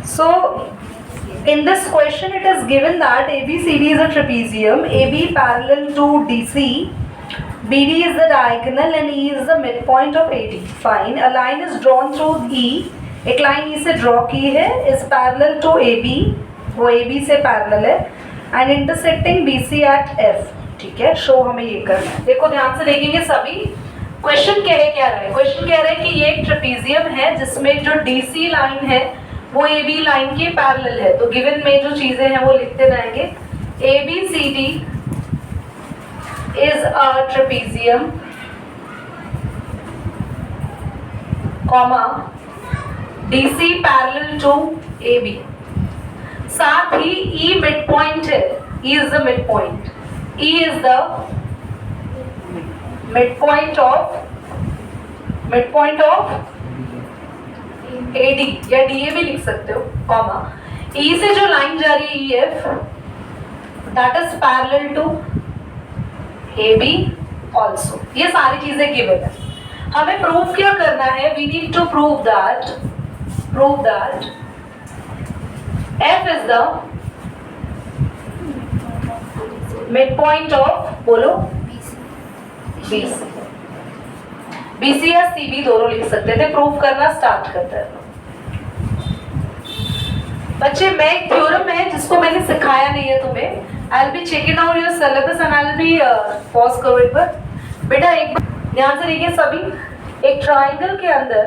So, in this question it is given that ABCD is a trapezium, AB parallel to DC, BD is the diagonal and E is the midpoint of AD. Fine. A line is drawn through E. एक line E से draw की है, is parallel to AB, वो AB से parallel है, and intersecting BC at F. ठीक है, show हमें ये करना है. देखो ध्यान से देखेंगे सभी. क्वेश्चन कह रहा है, क्वेश्चन कह रहा है कि ये एक ट्रेपेजियम है जिसमें जो DC लाइन है वो AB लाइन के पैरेलल है. तो गिवन में जो चीजें हैं वो लिखते रहेंगे. ABCD is a trapezium, comma DC parallel to AB. साथ ही E midpoint है. E is the midpoint. E is the midpoint of AD या DA भी लिख सकते हो. कॉमा E से जो लाइन जा रही है EF, that is parallel to AB also. ये सारी चीजें गिवन है. हमें प्रूफ क्या करना है? We need to prove that F is the midpoint of, बोलो, BC या CB दोनों लिख सकते थे. प्रूफ करना स्टार्ट करते हैं. बच्चे, मैं एक थ्योरम है जिसको मैंने सिखाया नहीं है तुम्हें. I'll be checking out your syllabus and I'll be pause करो एक बार. बेटा एक बार ध्यान से देखिए सभी. एक ट्राइंगल के अंदर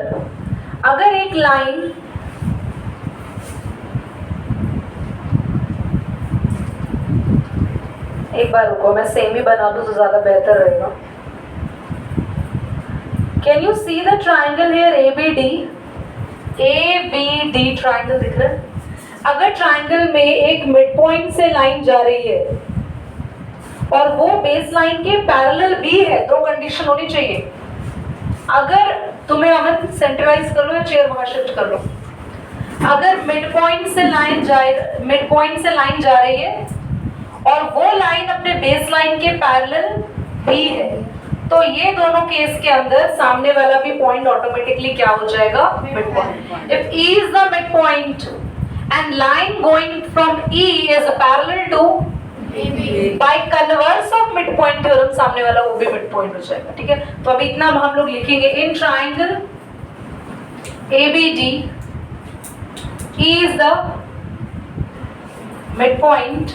अगर एक लाइन एक बार रुको, मैं सेम ही बना दूं तो ज्यादा बेहतर रहेगा. Can you see the triangle here ABD? ABD triangle दिख रहा है. अगर ट्राइंगल में एक मिड पॉइंट से लाइन जा रही है और वो बेस लाइन के पैरेलल भी है, तो कंडीशन होनी चाहिए. अगर तुम्हें अमन सेंटराइज कर लो या चेयर वहां शिफ्ट कर लो. अगर मिड पॉइंट से लाइन जा रही है और वो लाइन अपने बेस लाइन के पैरेलल भी है, तो ये दोनों केस के अंदर सामने वाला भी पॉइंट ऑटोमेटिकली क्या हो जाएगा? Mid point. If E is the midpoint and line going from E is parallel to AB, by converse of midpoint theorem सामने वाला वो भी midpoint हो जाएगा. ठीक है, तो अभी इतना हम लोग लिखेंगे. In triangle ABD, E is the midpoint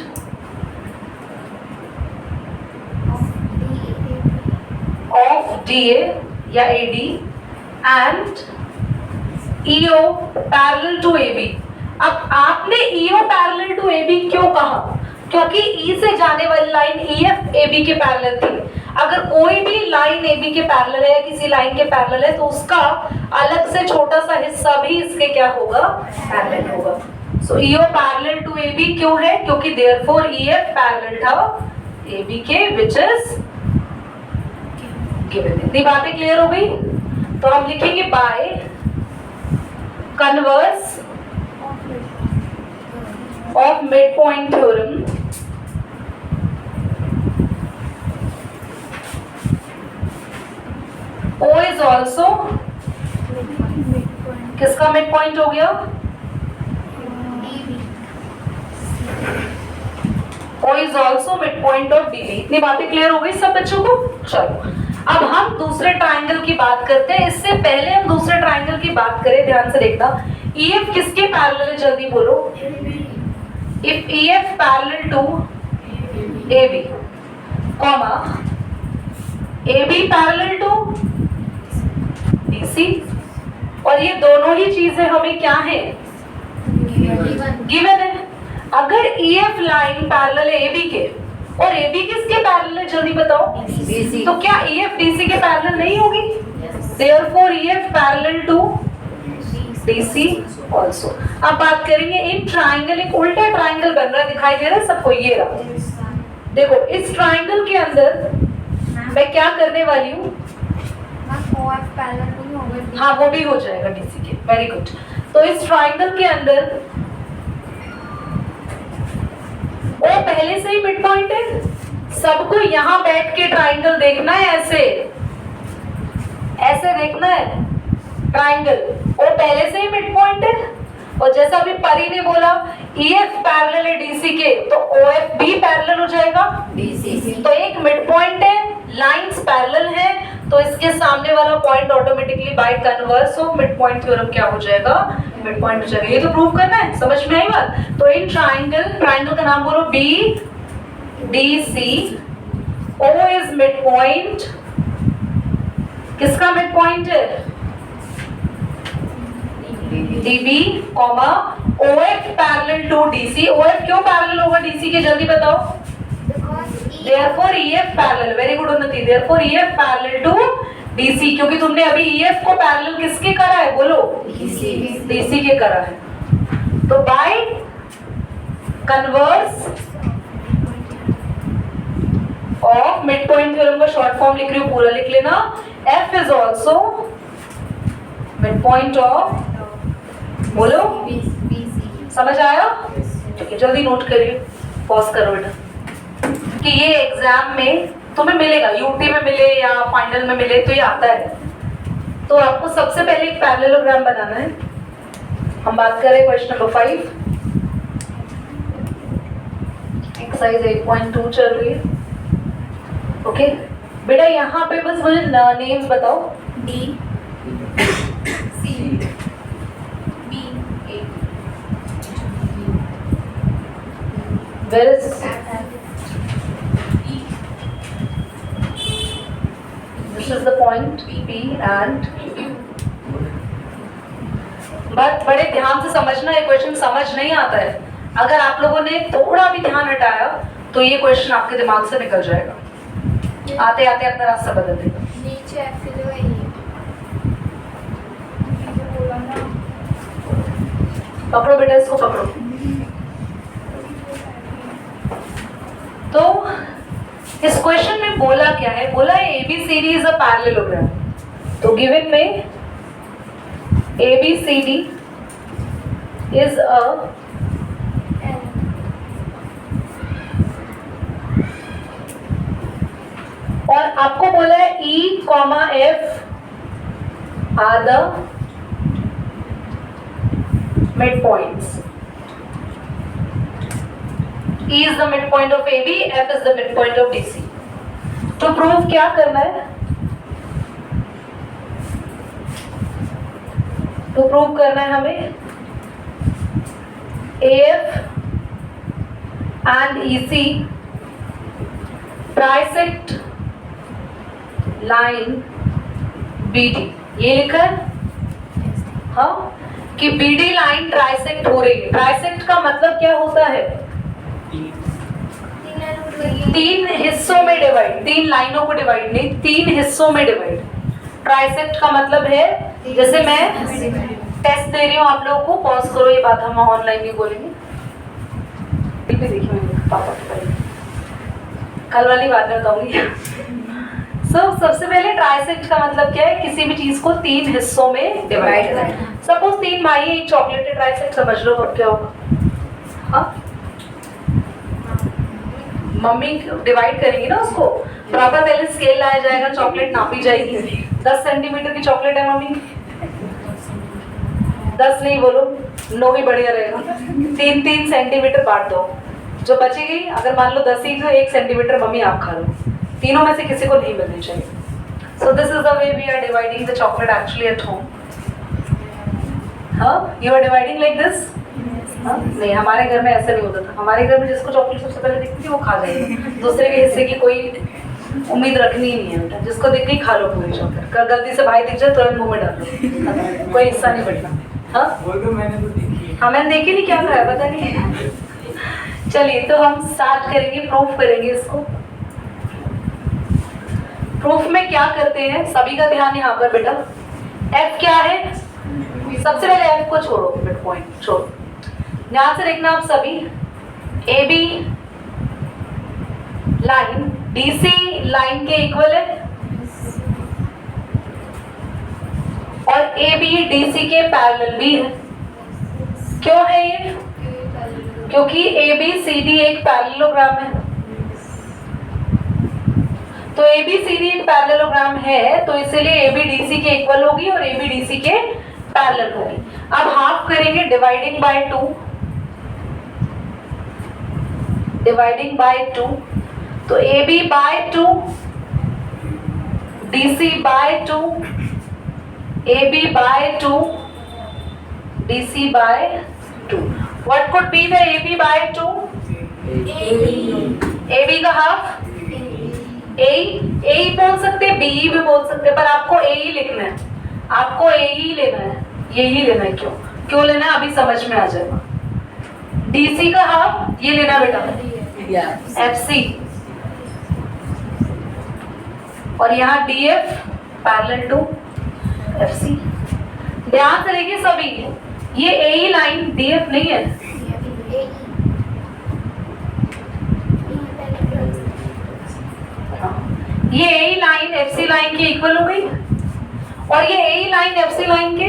of DA या AD and EO parallel to AB. अब आपने EO parallel to AB क्यों कहा? क्योंकि E से जाने वाली लाइन EF AB के पैरेलल थी. अगर कोई भी लाइन AB के पैरेलल है या किसी लाइन के पैरेलल है तो उसका अलग से छोटा सा हिस्सा भी इसके क्या होगा? पैरेलल होगा. सो EO पैरेलल टू AB क्यों है? क्योंकि therefore EF पैरेलल था AB के, which is given. इतनी बातें क्लियर हो गई? तो हम लिखेंगे by converse of midpoint theorem, O is also किसका midpoint हो गया? O is also midpoint of DB. इतनी बातें क्लियर हो गई सब बच्चों को? चलो अब हम दूसरे ट्राइंगल की बात करते हैं. इससे पहले हम दूसरे ट्राइंगल की बात करें, ध्यान से देखना. EF किसके पैरेलल है? जल्दी बोलो. If EF parallel to AB, comma AB parallel to DC, और ये दोनों ही चीजें हमें क्या है? गिवन है. अगर EF लाइन पैरेलल है AB के और AB किसके पैरेलल है? जल्दी बताओ. DC. तो क्या EF DC के पैरेलल नहीं होगी? Therefore EF parallel to DC also. अब बात करेंगे इन ट्राइंगल. एक उल्टा ट्राइंगल बन रहा है, दिखाई दे रहा है सबको? ये रहा. देखो इस ट्राइंगल के अंदर मैं क्या करने वाली हूँ? हाँ, वो भी हो जाएगा DC के. Very good. तो इस ट्राइंगल के अंदर वो पहले से ही मिड पॉइंट है. सबको यहाँ बैठ के ट्राइंगल देखना है, ऐसे देखना है ट्राइंगल. वो पहले से ही मिड पॉइंट है, और जैसा अभी परी ने बोला EF पैरेलल है DC के, तो OF भी पैरेलल हो जाएगा DC। तो एक मिड पॉइंट है, लाइंस पैरेलल है, तो इसके सामने वाला point automatically bye converse of mid point theorem क्या हो जाएगा, मिड पॉइंट हो जाएगा। ये तो प्रूव करना है, समझ में आई बात। तो इन ट्राइंगल का नाम बोलो BDC, O is mid point, किसका मिड पॉइंट है, DB, OF parallel to DC। OF क्यों पैरेलल होगा DC के, जल्दी बताओ। Therefore EF parallel, very good Unnati. Therefore EF parallel to DC, क्योंकि तुमने अभी EF को पैरेलल किसके करा है, बोलो DC के करा है। तो bye converse of mid point theorem का शॉर्ट फॉर्म लिख रही हूँ, पूरा लिख लेना। F is also mid point of, बोलो समझ आया, ठीक है, जल्दी नोट करिए, पॉज करो बेटा, कि ये एग्जाम में तुम्हें मिलेगा, यूटी में मिले या फाइनल में मिले तो ये आता है। तो आपको सबसे पहले एक पैरेललोग्राम बनाना है। हम बात करें क्वेश्चन नंबर 5, एक्सरसाइज 8.2 चल रही है। ओके बेटा, यहाँ पे बस मुझे नेम्स बताओ। D C B A, where is this is the point P and Q। But बड़े ध्यान से समझना, ये क्वेश्चन समझ नहीं आता है, अगर आप लोगों ने थोड़ा भी ध्यान हटाया तो ये क्वेश्चन आपके दिमाग से निकल जाएगा, आते आते अपना रास्ता बदल देगा। नीचे F जो है ये बोला ना, पकड़ो बेटा, इसको पकड़ो। तो इस क्वेश्चन में बोला क्या है, बोला है ABCD इज अ पैरेललोग्राम। तो गिवन में ABCD इज अ और आपको बोला है E, F are the mid points. E is the midpoint of AB, F is the midpoint of DC। तो प्रूव क्या करना है, तो प्रूव करना है हमें AF and EC trisect line BD। ये लिखा है हाँ, कि BD लाइन ट्राइसेक्ट हो रही है। ट्राइसेक्ट का मतलब क्या होता है, तीन हिस्सों में डिवाइड, तीन लाइनों को डिवाइड नहीं, तीन हिस्सों में डिवाइड। ट्राइसेक्ट का मतलब है, जैसे मैं टेस्ट दे रही हूँ आप लोगों को, पॉज करो, ये बात हम ऑनलाइन भी बोलेंगे, देखिए पापा कल वाली बात बताऊंगी। सबसे पहले ट्राइसेक्ट का मतलब क्या है, किसी भी चीज को तीन हिस्सों में डिवाइड करना। सपोज तीन भाई है, एक चॉकलेट है, ट्राइसेक्ट समझ लो अब क्या होगा। हाँ, मम्मी डिवाइड करेंगी ना उसको, प्रॉपर पहले स्केल लाया जाएगा, चॉकलेट नापी जाएगी। 10 सेंटीमीटर की चॉकलेट है मम्मी, 10 नहीं बोलो, 9 ही बढ़िया रहेगा। 3-3 सेंटीमीटर बांट दो, जो बचेगी अगर मान लो 10 ही, तो 1 सेंटीमीटर मम्मी आप खा लो, तीनों में से किसी को नहीं मिलनी चाहिए। So this is the way we are dividing the chocolate actually at home. हाँ, you are dividing like this. नहीं, हमारे घर में ऐसा नहीं होता था। हमारे घर में जिसको चॉकलेट सबसे पहले दिखती थी वो खा जाएगा, दूसरे के हिस्से की कोई उम्मीद रखनी ही नहीं है बेटा। जिसको दिख गई खा लो पूरी चॉकलेट, गलती से भाई दिख जाए तुरंत मुंह में डाल दो, कोई हिस्सा नहीं बढ़ना। हाँ, वो तो मैंने तो देखी। हाँ, मैंने देखी नहीं, क्या खाया पता नहीं। चलिए, तो हम स्टार्ट करेंगे, प्रूफ करेंगे इसको। प्रूफ में क्या करते हैं, सभी का ध्यान यहाँ पर बेटा। F क्या है, सबसे पहले F को छोड़ो, मिड पॉइंट छोड़ो, ध्यान से देखना आप सभी। AB लाइन DC लाइन के इक्वल है और AB DC के पैरेलल भी है। क्यों है ये, क्योंकि ABCD एक पैरेललोग्राम है। तो ABCD एक पैरेललोग्राम है, तो इसलिए AB DC के इक्वल होगी और AB DC के पैरेलल होगी। अब हाफ करेंगे डिवाइडिंग बाय 2, डिवाइडिंग बाय 2, तो AB by 2, DC by 2, AB by 2, DC by 2। What could be the AB by 2? AB का हाफ ए बोल सकते हैं, बी भी बोल सकते हैं, पर आपको ए ही लिखना है, आपको ए ही लेना है, यही लेना है। क्यों लेना है अभी समझ में आ जाएगा। डीसी का हाफ ये लेना बेटा, एफसी, और यहाँ डीएफ पैरेलल टू एफसी। ध्यान से देखिए सभी, ये ए लाइन डीएफ नहीं है, ये ए लाइन एफसी लाइन के इक्वल हो गई, और ये ए लाइन एफसी लाइन के,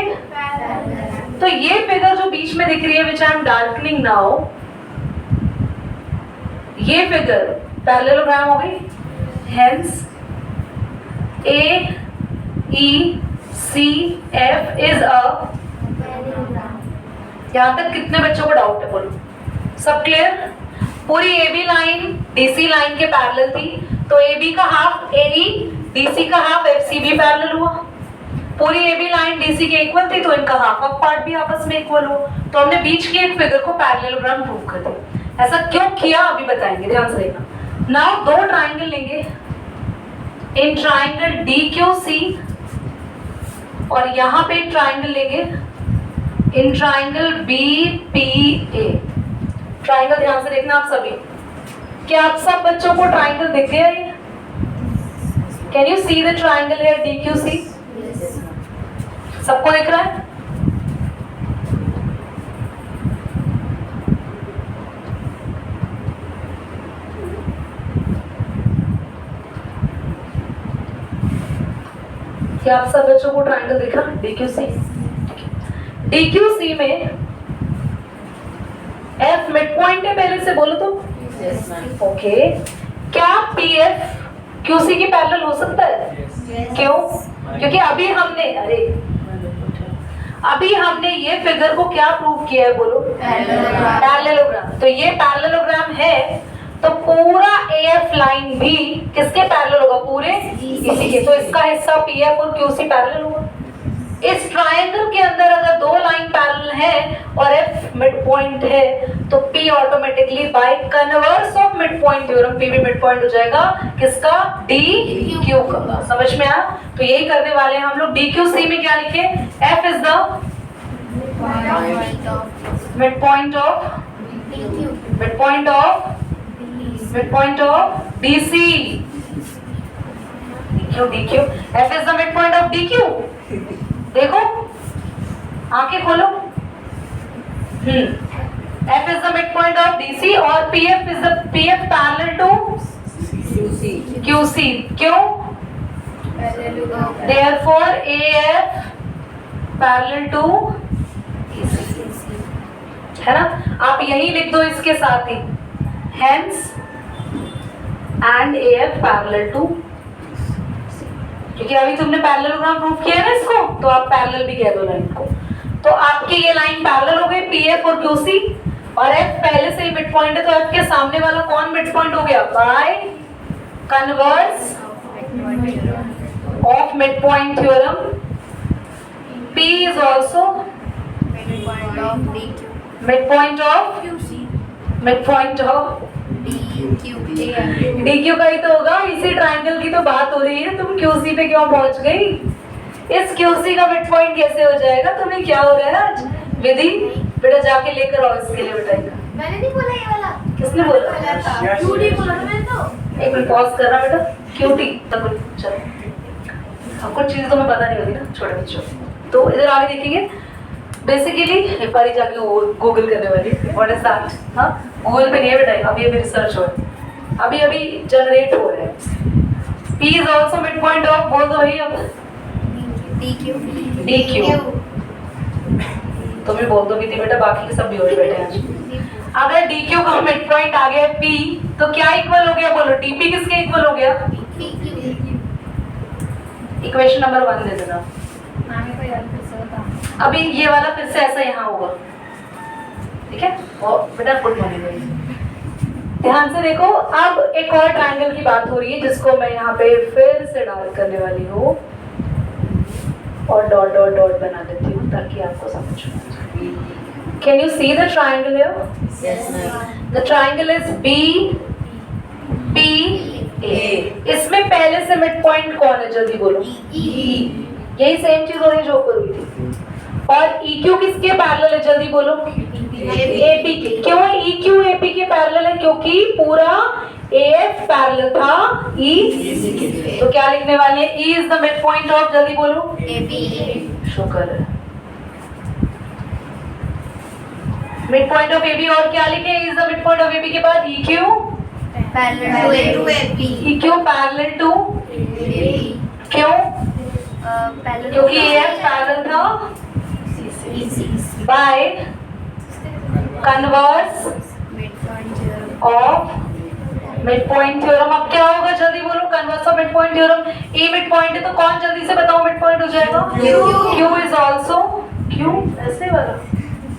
तो ये फिगर जो बीच में दिख रही है which I am darkening now, ये फिगर पैरेललोग्राम हो गई। Hence A E C F is a, यहां तक कितने बच्चों को डाउट है बोलो? सब क्लियर? पूरी एबी लाइन डीसी लाइन के पैरेलल थी, तो एबी का हाफ एई, डीसी का हाफ एफसी भी पैरेलल हुआ। पूरी एबी लाइन डीसी के इक्वल थी, तो इनका हाफ ऑफ पार्ट भी आपस में इक्वल हुआ, तो हमने बीच की एक फिगर को पैरेललोग्राम प्रूव कर दिया। ऐसा क्यों किया अभी बताएंगे, ध्यान से देखना। नाउ दो ट्राइंगल लेंगे, इन ट्राइंगल DQC, और यहां पे ट्राइंगल लेंगे इन ट्राइंगल BPA। ट्राइंगल ध्यान से देखना आप सभी, क्या आप सब बच्चों को ट्राइंगल दिख गया ये? Can you see the triangle here DQC? सबको दिख रहा है? क्या आप सब बच्चों को ट्राइंगल दिखा DQC? DQC में F मिड पॉइंट है, पहले से बोलो तो। ओके, क्या PF QC की पैरेलल हो सकता है? क्यों? क्योंकि अभी हमने ये फिगर को क्या प्रूव किया है बोलो? पैरेललोग्राम। तो ये पैरेललोग्राम है, तो पूरा AF लाइन भी किसके पैरेलल होगा? पूरे इसी के। तो इसका हिस्सा PF और QC पैरेलल होगा। इस ट्रायंगल के अंदर अगर दो लाइन पैरेलल है और F मिड पॉइंट है, तो P automatically bye converse of mid point theorem P भी मिड पॉइंट हो जाएगा किसका? DQ का। समझ में आया? तो यही करने वाले हैं हम लोग। DQC में क्या लिखे? F is the mid point of DC। DQ, F is the midpoint of DQ। देखो, आंखें खोलो। F is the midpoint of DC और PF is the PF parallel to QC। क्यों? Therefore AF parallel to EC, है ना? आप यही लिख दो इसके साथ ही, hence and AF parallel to, क्योंकि अभी तुमने पैरेललोग्राम प्रूव किया ना इसको, तो आप पैरेलल भी कह दो लाइन को। तो आपकी ये लाइन पैरेलल हो गई PF और QC, और F पहले से ही मिड पॉइंट है, तो F के सामने वाला कौन मिड पॉइंट हो गया? Bye converse of mid point theorem P is also mid point of DQ का ही तो होगा। इसी ट्रायंगल की तो बात हो रही है, तुम QC पे क्यों पहुंच गई? इस QC का मिड पॉइंट कैसे हो जाएगा? तुम्हें क्या हो रहा है आज? विधि बेटा जाके लेकर आओ इसके लिए बेटा। मैंने नहीं बोला ये वाला। किसने बोला? क्यूटी बोला था मैंने तो। एक मिनट पॉज करना बेटा। क्यूटी चलो, अब कुछ चीजें तो मैं पता नहीं होती ना छोटे बच्चों। तो इधर आगे देखेंगे, बेसिकली एक बार जाके गूगल करने वाली व्हाट इज दैट। हाँ, गूगल पे नहीं है बेटा, अभी रिसर्च हो रहा है, अभी जनरेट हो रहा है। P is also mid point of, बोल दो भाई अब। DQ तुम भी बोल दो भी थी बेटा, बाकी के सब भी हो रहे बैठे आज। अगर DQ का मिड पॉइंट आ गया P, तो क्या इक्वल हो गया बोलो? DP किसके इक्वल हो गया? इक्वेशन नंबर 1 दे देना। अभी ये वाला फिर से ऐसा यहाँ होगा, ठीक है। और बेटा गुड मॉर्निंग, ध्यान से देखो। अब एक और ट्रायंगल की बात हो रही है जिसको मैं यहाँ पे फिर से डार्क करने वाली हूँ और डॉट डॉट डॉट बना देती हूँ ताकि आपको समझ में आ जाए। Can you see the triangle here? Yes, ma'am. The triangle is B P A. इसमें पहले से मिड पॉइंट कौन है, जल्दी बोलो। यही सेम चीज हो रही जो ऊपर हुई थी। और EQ किसके पैरेलल है, जल्दी बोलो। AP के। क्यों है EQ AP के पैरेलल है? क्योंकि पूरा AF पैरेलल था E। तो क्या लिखने वाले हैं? E is the mid point of, जल्दी बोलो। शुक्र है, मिड पॉइंट ऑफ AB। और क्या लिखे? E is the mid point of AB के बाद EQ पैरेलल टू, क्यों? क्योंकि AF पैरेलल था bye converse of mid point theorem. अब क्या होगा, जल्दी बोलो। Converse of mid point theorem. E mid point है तो कौन, जल्दी से बताओ, मिड पॉइंट हो जाएगा? Q इज ऑल्सो, Q ऐसे वाला,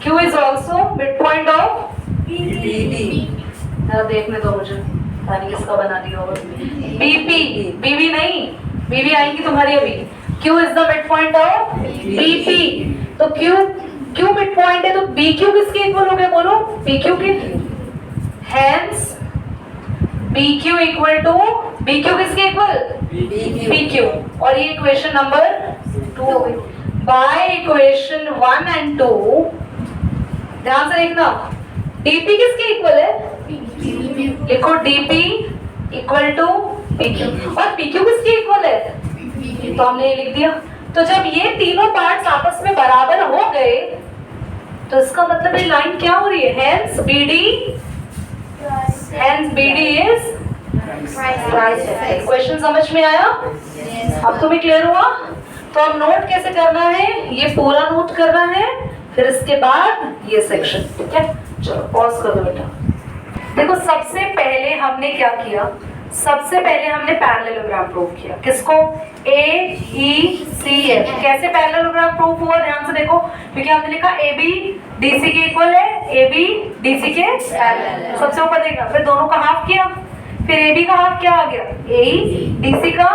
Q is also mid point of जरा देखने दो मुझे, यानी किसका बना दिया होगा। BP, BB नहीं, BB आएंगी तुम्हारी अभी। Q is the mid point of BP। तो Q मिड पॉइंट है तो BQ किसके इक्वल हो गया, बोलो। PQ के। Hence BQ equal to, BQ किसके इक्वल? PQ। और ये इक्वेशन नंबर 2 हो गई। बाय इक्वेशन 1 एंड 2 ध्यान से देखना, DP किसके इक्वल है? लिखो DP इक्वल टू PQ। और PQ किसके इक्वल है? तो हमने ये लिख दिया। तो जब ये तीनों पार्ट्स आपस में बराबर हो गए तो इसका मतलब ये लाइन क्या हो रही है? Hence BD is ट्राइसेक्टर। क्वेश्चन समझ में आया? अब तुम्हें क्लियर हुआ? तो अब नोट कैसे करना है, ये पूरा नोट करना है, फिर इसके बाद ये सेक्शन, ठीक है। चलो पॉज कर दो बेटा। देखो सबसे पहले हमने क्या किया, सबसे पहले हमने पैरेललोग्राम प्रूव किया। किसको? AECF। कैसे पैरेललोग्राम प्रूव हुआ, ध्यान से देखो। क्योंकि हमने लिखा AB DC के इक्वल है, AB DC के पैरेलल। सबसे ऊपर देखना, फिर दोनों का हाफ किया, फिर AB का हाफ क्या आ गया? AE DC का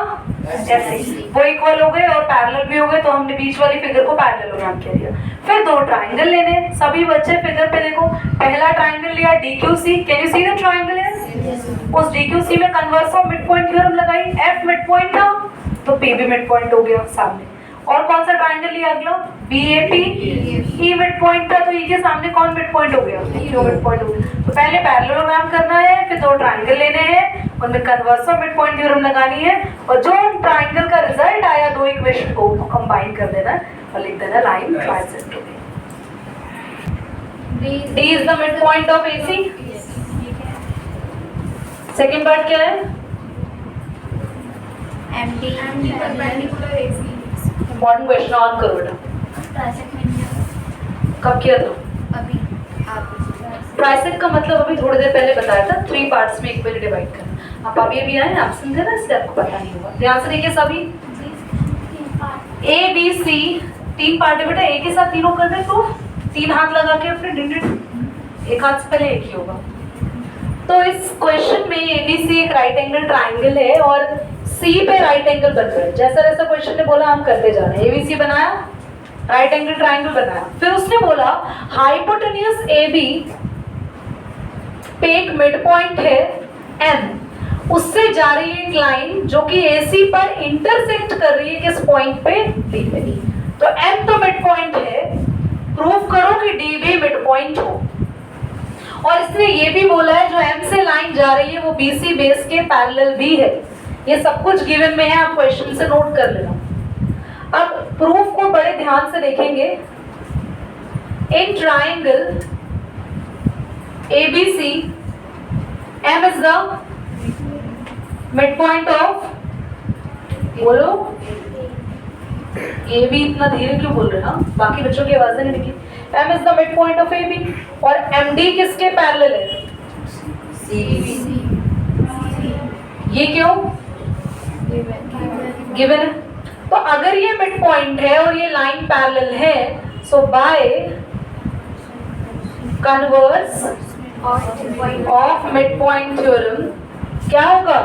FC, वो इक्वल हो गए और पैरेलल भी हो गए, तो हमने बीच वाली फिगर को पैरेललोग्राम कह दिया। फिर दो ट्राइंगल लेने, सभी बच्चे फिगर पे देखो। पहला ट्राइंगल लिया DQC। Can you see the triangle? उस DQC में converse of mid point theorem लगाई। F मिड पॉइंट था तो P भी मिड पॉइंट हो गया सामने। और कौन सा ट्राइंगल लिया अगला? BAP। E मिड पॉइंट था तो E के सामने कौन मिड पॉइंट हो गया? Q मिड पॉइंट हो गया। तो पहले पैरेललोग्राम करना है, फिर दो ट्राइंगल लेने हैं, उनमें converse of mid point theorem लगानी है, और जो ट्राइंगल का रिजल्ट आया दो इक्वेशन को कंबाइन कर देना और लिख देना line trisector. D is the midpoint of AC। Second part क्या है? इम्पोर्टेंट क्वेश्चन, ऑन करो बेटा। कब किया था? ट्राइसेक्ट का मतलब अभी थोड़ी देर पहले बताया था, 3 पार्ट्स में इक्वली डिवाइड करना। आप अभी अभी आए, आप समझे ना, इसलिए आपको पता नहीं होगा। ध्यान से देखिए सभी, ABC 3 पार्ट है बेटा। एक के साथ तीनों कर दे तो 3 हाथ लगा के अपने डिंड, एक हाथ से पहले एक ही होगा। तो इस क्वेश्चन में ABC एक राइट एंगल ट्राइंगल है और C पे राइट एंगल बन रहा है। जैसा जैसा क्वेश्चन ने बोला हम करते जा रहे हैं। ABC बनाया, राइट एंगल ट्राइंगल बनाया, फिर उसने बोला हाइपोटेन्यूज AB पे एक मिड पॉइंट है M, उससे जा रही है एक लाइन जो कि AC पर इंटरसेक्ट कर रही है किस पॉइंट पे? D पे। तो M तो मिड पॉइंट है, प्रूव करो कि D भी मिड पॉइंट हो। और इसने ये भी बोला है जो M से लाइन जा रही है वो BC बेस के पैरेलल भी है। ये सब कुछ गिवन में है, आप क्वेश्चन से नोट कर लेना। अब प्रूफ को बड़े ध्यान से देखेंगे। In triangle ABC M is the midpoint of, बोलो AB। इतना धीरे क्यों बोल रहे हैं? बाकी बच्चों की आवाजें नहीं निकली। M is the midpoint of AB और MD किसके पैरेलल है? ये क्यों? गिवन है। तो अगर ये मिड पॉइंट है और ये लाइन पैरेलल है so by converse of mid point theorem क्या होगा?